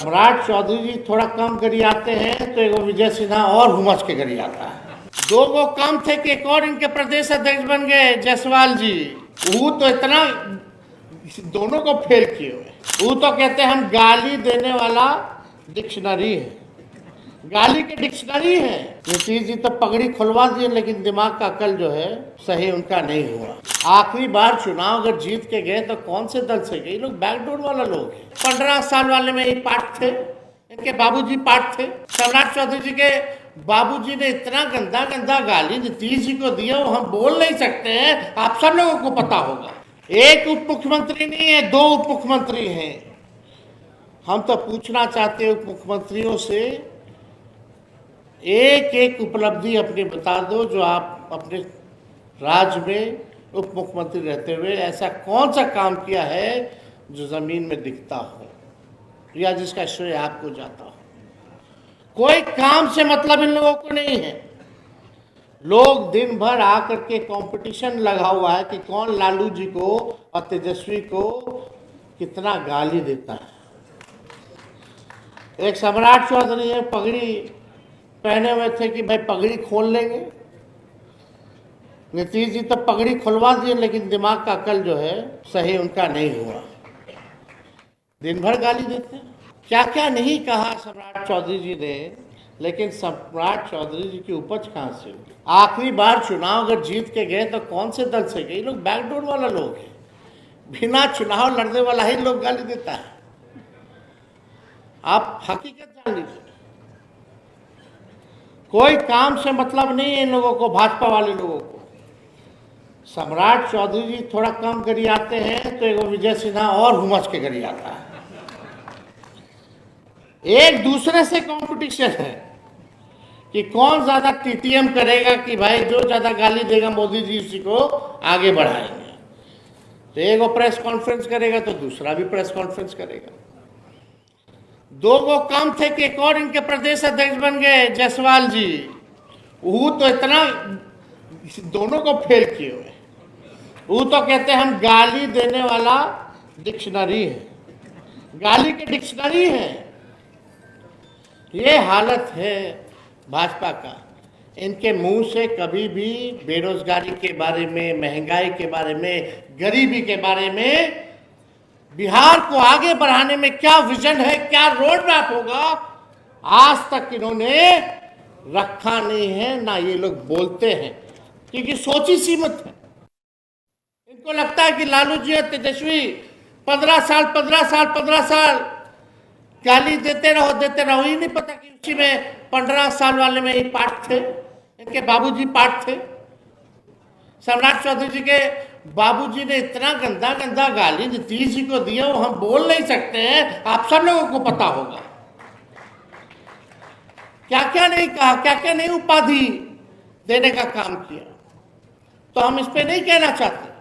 सम्राट चौधरी जी थोड़ा कम गरियाते हैं तो एगो विजय सिन्हा और हुमस के गरियाता है। दो वो काम थे कि एक और इनके प्रदेश अध्यक्ष बन गए जायसवाल जी। वो तो इतना दोनों को फेल किए हुए। वो तो कहते हैं हम गाली देने वाला डिक्शनरी है, गाली के डिक्शनरी है। नीतीश जी तो पगड़ी खुलवा दिए लेकिन दिमाग का अकल जो है सही उनका नहीं हुआ। आखिरी बार चुनाव अगर जीत के गए तो कौन से दल से गए? ये लोग बैकडोर वाला लोग हैं। 15 साल वाले में ये पार्ट थे, इनके बाबूजी पार्ट थे। सम्राट चौधरी जी के बाबूजी ने इतना गंदा गंदा गाली नीतीश जी को दिया वो हम बोल नहीं सकते हैं, आप सब लोगों को पता होगा। एक उप मुख्यमंत्री नहीं है, 2 उप मुख्यमंत्री हैं। हम तो पूछना चाहते हैं उप मुख्यमंत्रियों से, एक एक उपलब्धि अपनी बता दो जो आप अपने राज्य में उप मुख्यमंत्री रहते हुए ऐसा कौन सा काम किया है जो जमीन में दिखता हो या जिसका श्रेय आपको जाता हो। कोई काम से मतलब इन लोगों को नहीं है। लोग दिन भर आकर के कंपटीशन लगा हुआ है कि कौन लालू जी को और तेजस्वी को कितना गाली देता है। एक सम्राट चौधरी है, पगड़ी पहने हुए थे कि भाई पगड़ी खोल लेंगे। नीतीश जी तो पगड़ी खुलवा दिए लेकिन दिमाग का अकल जो है सही उनका नहीं हुआ। दिन भर गाली देते हैं। क्या क्या नहीं कहा सम्राट चौधरी जी ने, लेकिन सम्राट चौधरी जी की उपज कहाँ से हुई? आखिरी बार चुनाव अगर जीत के गए तो कौन से दल से गए? ये लोग बैकडोर वाला लोग हैं। बिना चुनाव लड़ने वाला ही लोग गाली देता है। आप हकीकत जान लीजिए। कोई काम से मतलब नहीं है इन लोगों को, भाजपा वाले लोगों को। सम्राट चौधरी जी थोड़ा कम गरियाते हैं तो एगो विजय सिन्हा और हुमस के गरियाता है। एक दूसरे से कंपटीशन है कि कौन ज्यादा टीटीएम करेगा कि भाई जो ज्यादा गाली देगा मोदी जी उसी को आगे बढ़ाएंगे। तो एगो प्रेस कॉन्फ्रेंस करेगा तो दूसरा भी प्रेस कॉन्फ्रेंस करेगा। 2 वो काम थे कि एक और इनके प्रदेश अध्यक्ष बन गए जायसवाल जी। वो तो इतना दोनों को फेल किए हुए। वो तो कहते हैं हम गाली देने वाला डिक्शनरी है, गाली के डिक्शनरी है। ये हालत है भाजपा का। इनके मुंह से कभी भी बेरोजगारी के बारे में, महंगाई के बारे में, गरीबी के बारे में, बिहार को आगे बढ़ाने में क्या विजन है, क्या रोड मैप होगा, आज तक इन्होंने रखा नहीं है। ना ये लोग बोलते हैं क्योंकि सोची सीमित है। इनको लगता है कि लालू जी और तेजस्वी 15 साल गाली देते रहो। ही नहीं पता कि उसी में 15 साल वाले में ही पार्ट थे, इनके बाबूजी पार्ट थे। सम्राट चौधरी जी के बाबूजी ने इतना गंदा गंदा गाली नीतीश जी को दिया वो हम बोल नहीं सकते हैं, आप सब लोगों को पता होगा। क्या क्या नहीं कहा, क्या क्या नहीं उपाधि देने का काम किया। तो हम इस पे नहीं कहना चाहते।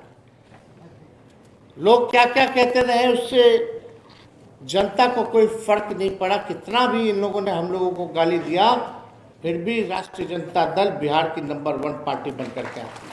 लोग क्या क्या कहते रहे उससे जनता को कोई फर्क नहीं पड़ा। कितना भी इन लोगों ने हम लोगों को गाली दिया, फिर भी राष्ट्रीय जनता दल बिहार की नंबर 1 पार्टी बनकर के आती है।